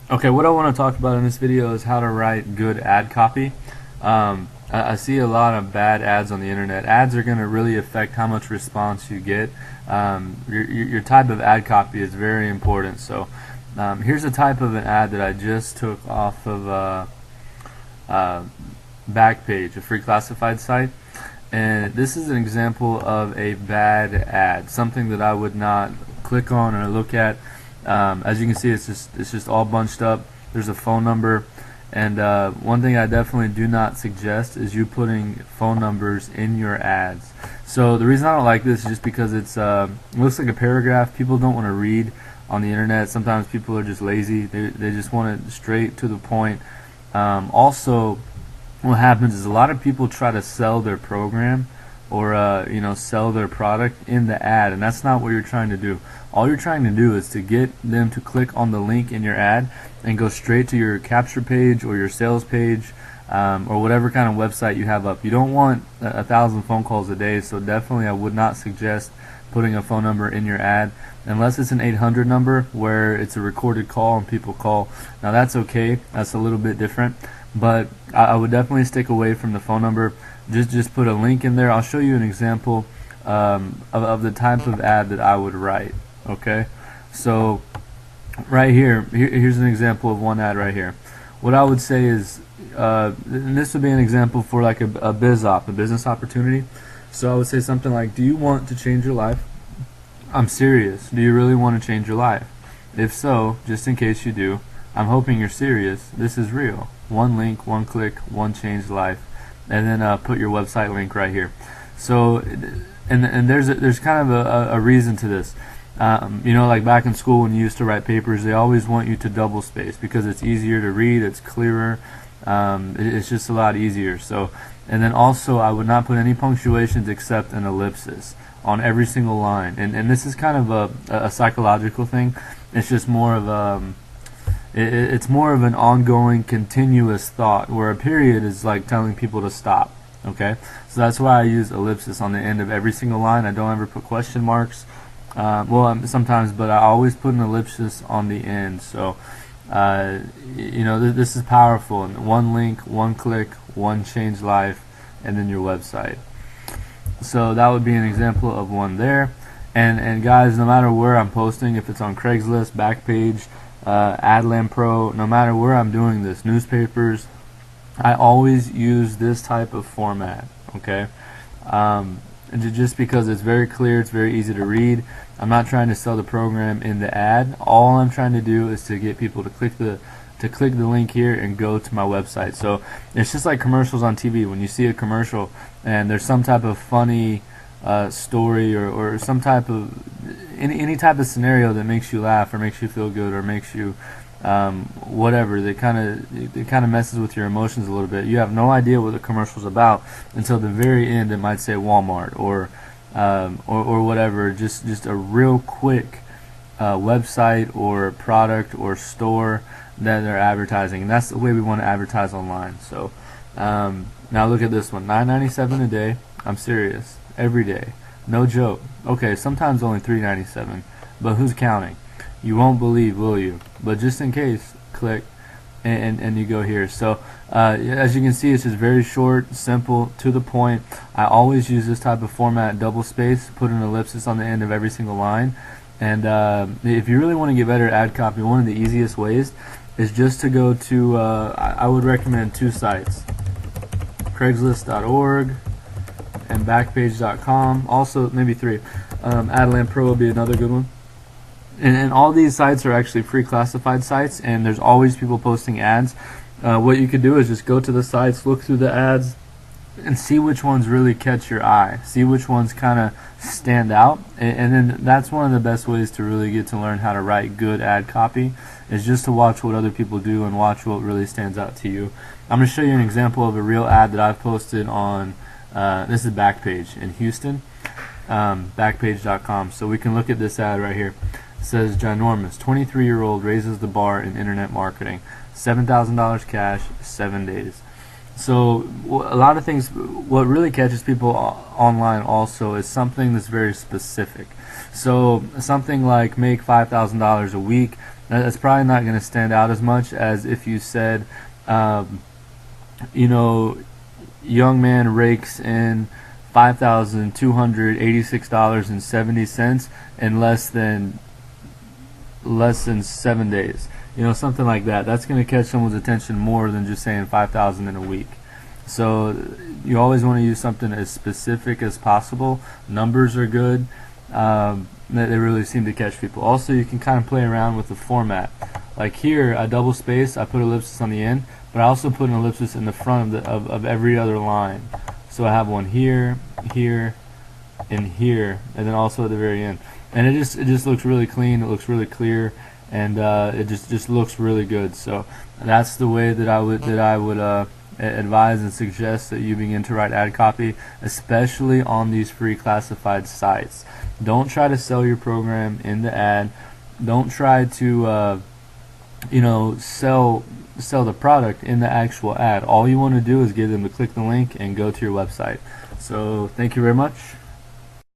Okay, what I want to talk about in this video is how to write good ad copy. I see a lot of bad ads on the internet. Ads are going to really affect how much response you get. Your type of ad copy is very important. So here's a type of an ad that I just took off of Backpage, a free classified site. And this is an example of a bad ad, something that I would not click on or look at. As you can see, it's just all bunched up. There's a phone number, and one thing I definitely do not suggest is you putting phone numbers in your ads. So the reason I don't like this is just because it looks like a paragraph. People don't want to read on the internet. Sometimes people are just lazy. They just want it straight to the point. Also, what happens is a lot of people try to sell their program or sell their product in the ad, and that's not what you're trying to do. All you're trying to do is to get them to click on the link in your ad and go straight to your capture page or your sales page, or whatever kind of website you have up. You don't want 1,000 phone calls a day, so definitely I would not suggest putting a phone number in your ad unless it's an 800 number where it's a recorded call and people call. Now that's okay, that's a little bit different, but I would definitely stick away from the phone number. Just put a link in there. I'll show you an example of the type of ad that I would write. Okay, so right here's an example of one ad right here. What I would say is, and this would be an example for like a business opportunity. So I would say something like, do you want to change your life? I'm serious. Do you really want to change your life? If so, just in case you do, I'm hoping you're serious. This is real. One link, one click, one changed life. And then put your website link right here. So, and there's kind of a reason to this. Like back in school when you used to write papers, they always want you to double space because it's easier to read, it's clearer, it's just a lot easier. So, and then also I would not put any punctuations except an ellipsis on every single line. And this is kind of a psychological thing. It's just more of it's more of an ongoing, continuous thought, where a period is like telling people to stop. Okay, so that's why I use ellipsis on the end of every single line. I don't ever put question marks. Sometimes, but I always put an ellipsis on the end. So, this is powerful. And one link, one click, one change life, and then your website. So that would be an example of one there. And guys, no matter where I'm posting, if it's on Craigslist, Backpage, Adland Pro, no matter where I'm doing this, newspapers, I always use this type of format. Okay, and just because it's very clear, it's very easy to read. I'm not trying to sell the program in the ad. All I'm trying to do is to get people to click the link here and go to my website. So it's just like commercials on TV. When you see a commercial and there's some type of funny story or some type of any type of scenario that makes you laugh or makes you feel good or makes you whatever, it kind of messes with your emotions a little bit. You have no idea what the commercial's about until the very end. It might say Walmart or whatever, just a real quick website or product or store that they're advertising, and that's the way we want to advertise online. So now look at this one, $9.97 a day. I'm serious. Every day, no joke. Okay, sometimes only $3.97, but who's counting? You won't believe, will you? But just in case, click and you go here. So as you can see, it's just very short, simple, to the point. I always use this type of format, double space, put an ellipsis on the end of every single line. And if you really want to get better at ad copy, one of the easiest ways is just to go to I would recommend two sites, Craigslist.org and Backpage.com. Also maybe three. Adland Pro will be another good one. And all these sites are actually free classified sites, and there's always people posting ads. What you could do is just go to the sites, look through the ads, and see which ones really catch your eye. See which ones kind of stand out, and then that's one of the best ways to really get to learn how to write good ad copy, is just to watch what other people do and watch what really stands out to you. I'm going to show you an example of a real ad that I've posted on, this is Backpage in Houston, Backpage.com. So we can look at this ad right here. It says, ginormous, 23-year-old raises the bar in internet marketing, $7,000 cash, 7 days. So a lot of things, what really catches people online also is something that's very specific. So something like make $5,000 a week That's probably not going to stand out as much as if you said, you know, young man rakes in $5,286.70 in less than 7 days. You know, something like that. That's going to catch someone's attention more than just saying 5,000 in a week. So you always want to use something as specific as possible. Numbers are good. They really seem to catch people. Also, you can kind of play around with the format. Like here, I double space, I put ellipsis on the end, but I also put an ellipsis in the front of every other line. So I have one here, here, and here, and then also at the very end. And it just looks really clean. It looks really clear, and it just looks really good. So that's the way that I would advise and suggest that you begin to write ad copy, especially on these free classified sites. Don't try to sell your program in the ad. Don't try to you know, sell the product in the actual ad. All you want to do is get them to click the link and go to your website. So thank you very much.